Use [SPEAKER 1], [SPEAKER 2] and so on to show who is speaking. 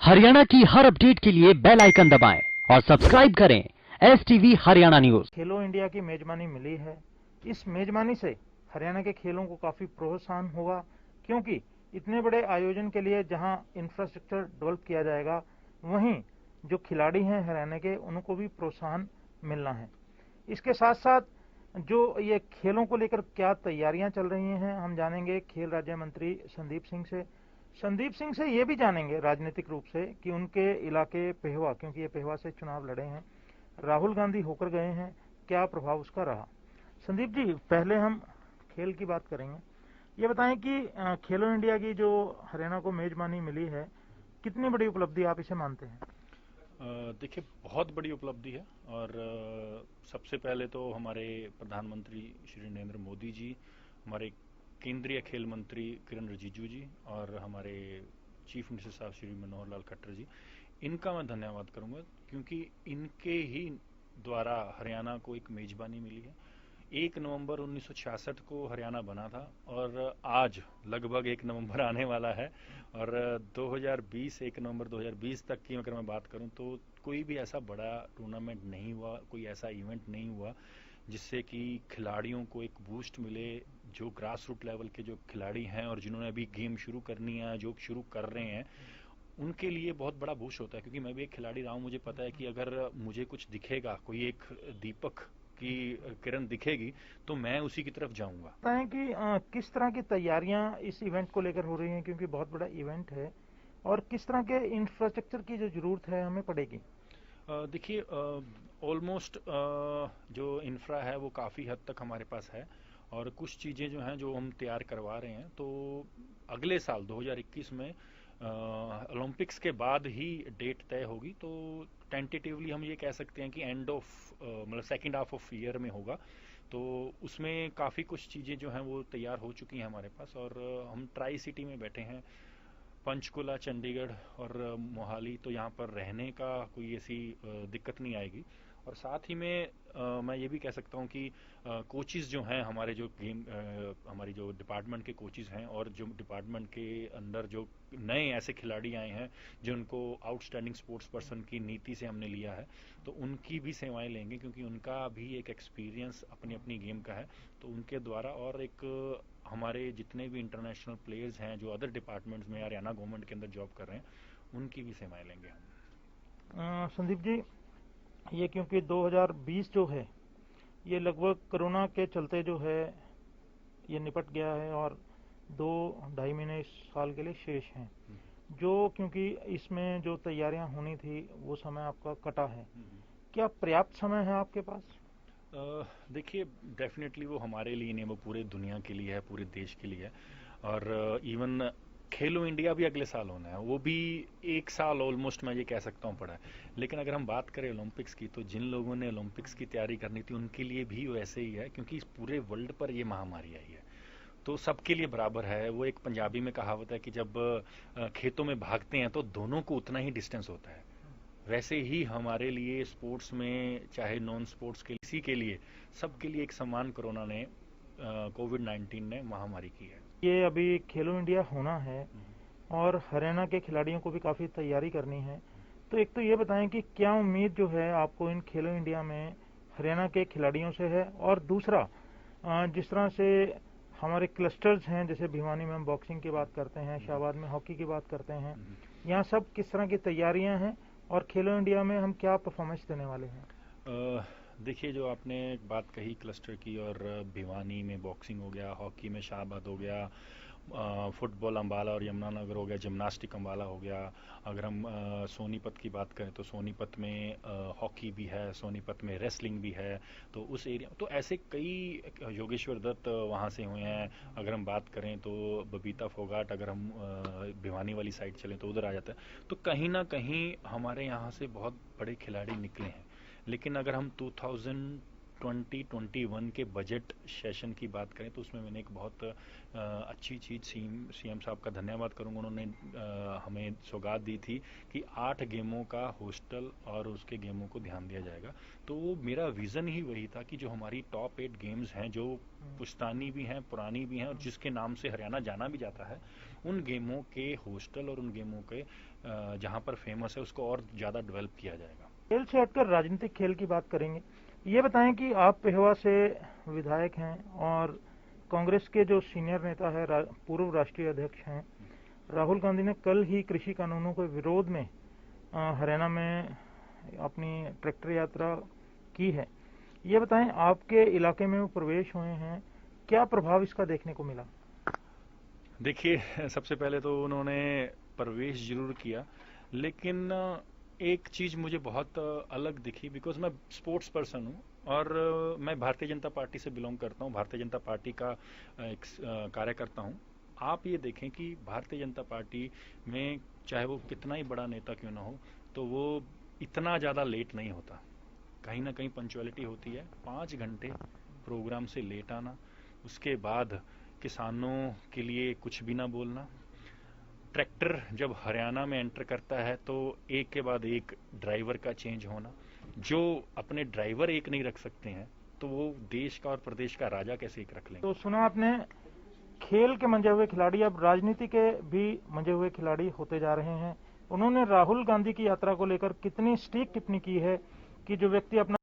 [SPEAKER 1] हरियाणा की हर अपडेट के लिए बेल आइकन दबाएं और सब्सक्राइब करें STV हरियाणा न्यूज।
[SPEAKER 2] खेलो इंडिया की मेजबानी मिली है। इस मेजबानी से हरियाणा के खेलों को काफी प्रोत्साहन होगा, क्योंकि इतने बड़े आयोजन के लिए जहां इंफ्रास्ट्रक्चर डेवलप किया जाएगा, वहीं जो खिलाड़ी हैं हरियाणा के, उनको भी प्रोत्साहन मिलना है। इसके साथ साथ जो ये खेलों को लेकर क्या तैयारियां चल रही हैं, हम जानेंगे खेल राज्य मंत्री संदीप सिंह से ये भी जानेंगे राजनीतिक रूप से कि उनके इलाके पेहवा, क्योंकि ये पेहवा से चुनाव लड़े हैं, राहुल गांधी होकर गए हैं, क्या प्रभाव उसका रहा। संदीप जी, पहले हम खेल की बात करेंगे। ये बताएं कि खेलो इंडिया की जो हरियाणा को मेजबानी मिली है, कितनी बड़ी उपलब्धि आप इसे मानते हैं?
[SPEAKER 3] देखिए, बहुत बड़ी उपलब्धि है। और सबसे पहले तो हमारे प्रधानमंत्री श्री नरेंद्र मोदी जी, हमारे केंद्रीय खेल मंत्री किरण रिजिजू जी और हमारे चीफ मिनिस्टर साहब श्री मनोहर लाल खट्टर जी, इनका मैं धन्यवाद करूंगा, क्योंकि इनके ही द्वारा हरियाणा को एक मेजबानी मिली है। 1 नवंबर 1966 को हरियाणा बना था और आज लगभग 1 नवंबर आने वाला है। और 2020 1 नवंबर 2020 तक की अगर मैं बात करूं तो कोई भी ऐसा बड़ा टूर्नामेंट नहीं हुआ, कोई ऐसा इवेंट नहीं हुआ जिससे कि खिलाड़ियों को एक बूस्ट मिले। जो ग्रास रूट लेवल के जो खिलाड़ी हैं और जिन्होंने अभी गेम शुरू करनी है, जो शुरू कर रहे हैं, उनके लिए बहुत बड़ा बूस्ट होता है। क्योंकि मैं भी एक खिलाड़ी रहा हूं, मुझे पता है कि अगर मुझे कुछ दिखेगा, कोई एक दीपक की किरण दिखेगी, तो मैं उसी की तरफ जाऊंगा।
[SPEAKER 2] पता है कि किस तरह की तैयारियां इस इवेंट को लेकर हो रही हैं, क्योंकि बहुत बड़ा इवेंट है, और किस तरह के इंफ्रास्ट्रक्चर की जो जरूरत है हमें पड़ेगी?
[SPEAKER 3] देखिए, ऑलमोस्ट जो इंफ्रा है वो काफ़ी हद तक हमारे पास है, और कुछ चीज़ें जो हैं जो हम तैयार करवा रहे हैं। तो अगले साल 2021 में ओलंपिक्स के बाद ही डेट तय होगी। तो टेंटेटिवली हम ये कह सकते हैं कि एंड ऑफ मतलब सेकेंड हाफ ऑफ ईयर में होगा। तो उसमें काफ़ी कुछ चीज़ें जो हैं वो तैयार हो चुकी हैं हमारे पास, और हम ट्राई सिटी में बैठे हैं, पंचकुला, चंडीगढ़ और मोहाली। तो यहाँ पर रहने का कोई ऐसी दिक्कत नहीं आएगी। और साथ ही में मैं ये भी कह सकता हूँ कि कोचिज़ जो हैं हमारे, जो हमारी जो डिपार्टमेंट के कोचिज़ हैं, और जो डिपार्टमेंट के अंदर जो नए ऐसे खिलाड़ी आए हैं जिनको आउटस्टैंडिंग स्पोर्ट्स पर्सन की नीति से हमने लिया है, तो उनकी भी सेवाएं लेंगे, क्योंकि उनका भी एक एक्सपीरियंस अपनी अपनी गेम का है। तो उनके द्वारा, और एक हमारे जितने भी इंटरनेशनल प्लेयर्स हैं जो अदर डिपार्टमेंट्स में हरियाणा गवर्नमेंट के अंदर जॉब कर रहे हैं, उनकी भी सेवाएं लेंगे हम।
[SPEAKER 2] संदीप जी, ये क्योंकि 2020 जो है ये लगभग कोरोना के चलते जो है ये निपट गया है, और 2-2.5 महीने इस साल के लिए शेष हैं, जो क्योंकि इसमें जो तैयारियां होनी थी वो समय आपका कटा है। क्या पर्याप्त समय है आपके पास?
[SPEAKER 3] देखिए, डेफिनेटली वो हमारे लिए नहीं, वो पूरे दुनिया के लिए है, पूरे देश के लिए है। और इवन खेलो इंडिया भी अगले साल होना है, वो भी 1 साल ऑलमोस्ट मैं ये कह सकता हूँ पड़ा है। लेकिन अगर हम बात करें ओलंपिक्स की, तो जिन लोगों ने ओलंपिक्स की तैयारी करनी थी उनके लिए भी वैसे ही है, क्योंकि इस पूरे वर्ल्ड पर ये महामारी आई है, तो सबके लिए बराबर है। वो एक पंजाबी में कहावत है कि जब खेतों में भागते हैं तो दोनों को उतना ही डिस्टेंस होता है। वैसे ही हमारे लिए स्पोर्ट्स में, चाहे नॉन स्पोर्ट्स के किसी के लिए, सबके लिए एक समान कोरोना ने, कोविड-19 ने महामारी की है।
[SPEAKER 2] ये अभी खेलो इंडिया होना है और हरियाणा के खिलाड़ियों को भी काफी तैयारी करनी है, तो एक तो ये बताएं कि क्या उम्मीद जो है आपको इन खेलो इंडिया में हरियाणा के खिलाड़ियों से है, और दूसरा जिस तरह से हमारे क्लस्टर्स हैं, जैसे भिवानी में हम बॉक्सिंग की बात करते हैं, शाहबाद में हॉकी की बात करते हैं, यहाँ सब किस तरह की तैयारियां हैं, और खेलो इंडिया में हम क्या परफॉर्मेंस देने वाले हैं?
[SPEAKER 3] देखिए, जो आपने बात कही क्लस्टर की, और भिवानी में बॉक्सिंग हो गया, हॉकी में शाहबाद हो गया, फुटबॉल अंबाला और यमुनानगर हो गया, जिम्नास्टिक अंबाला हो गया। अगर हम सोनीपत की बात करें तो सोनीपत में हॉकी भी है, सोनीपत में रेसलिंग भी है। तो उस एरिया, तो ऐसे कई, योगेश्वर दत्त वहाँ से हुए हैं। अगर हम बात करें तो बबीता फोगाट, अगर हम भिवानी वाली साइड चलें तो उधर आ जाता है। तो कहीं ना कहीं हमारे यहाँ से बहुत बड़े खिलाड़ी निकले हैं। लेकिन अगर हम 2020-21 के बजट सेशन की बात करें तो उसमें मैंने एक बहुत अच्छी चीज़, सीएम साहब का धन्यवाद करूंगा, उन्होंने हमें सौगात दी थी कि 8 गेमों का हॉस्टल और उसके गेमों को ध्यान दिया जाएगा। तो वो मेरा विज़न ही वही था कि जो हमारी टॉप 8 गेम्स हैं, जो पुश्तानी भी हैं, पुरानी भी हैं, और जिसके नाम से हरियाणा जाना भी जाता है, उन गेमों के हॉस्टल और उन गेमों के जहां पर फेमस है उसको और ज्यादा डेवलप किया जाएगा।
[SPEAKER 2] खेल से हटकर राजनीतिक खेल की बात करेंगे। ये बताएं कि आप पेहवा से विधायक हैं और कांग्रेस के जो सीनियर नेता है, पूर्व राष्ट्रीय अध्यक्ष हैं राहुल गांधी ने कल ही कृषि कानूनों के विरोध में हरियाणा में अपनी ट्रैक्टर यात्रा की है। ये बताएं, आपके इलाके में वो प्रवेश हुए हैं, क्या प्रभाव इसका देखने को मिला?
[SPEAKER 3] देखिए, सबसे पहले तो उन्होंने प्रवेश जरूर किया, लेकिन एक चीज मुझे बहुत अलग दिखी, बिकॉज मैं स्पोर्ट्स पर्सन हूँ और मैं भारतीय जनता पार्टी से बिलोंग करता हूँ, भारतीय जनता पार्टी का एक कार्यकर्ता हूँ। आप ये देखें कि भारतीय जनता पार्टी में चाहे वो कितना ही बड़ा नेता क्यों ना हो, तो वो इतना ज्यादा लेट नहीं होता। कहीं ना कहीं पंक्चुअलिटी होती है। 5 घंटे प्रोग्राम से लेट आना, उसके बाद किसानों के लिए कुछ भी ना बोलना। ट्रैक्टर जब हरियाणा में एंटर करता है तो एक के बाद एक ड्राइवर का चेंज होना। जो अपने ड्राइवर एक नहीं रख सकते हैं तो वो देश का और प्रदेश का राजा कैसे एक रख लेंगे?
[SPEAKER 2] तो सुना आपने, खेल के मंजे हुए खिलाड़ी अब राजनीति के भी मंजे हुए खिलाड़ी होते जा रहे हैं। उन्होंने राहुल गांधी की यात्रा को लेकर कितनी सटीक टिप्पणी की है कि जो व्यक्ति अपना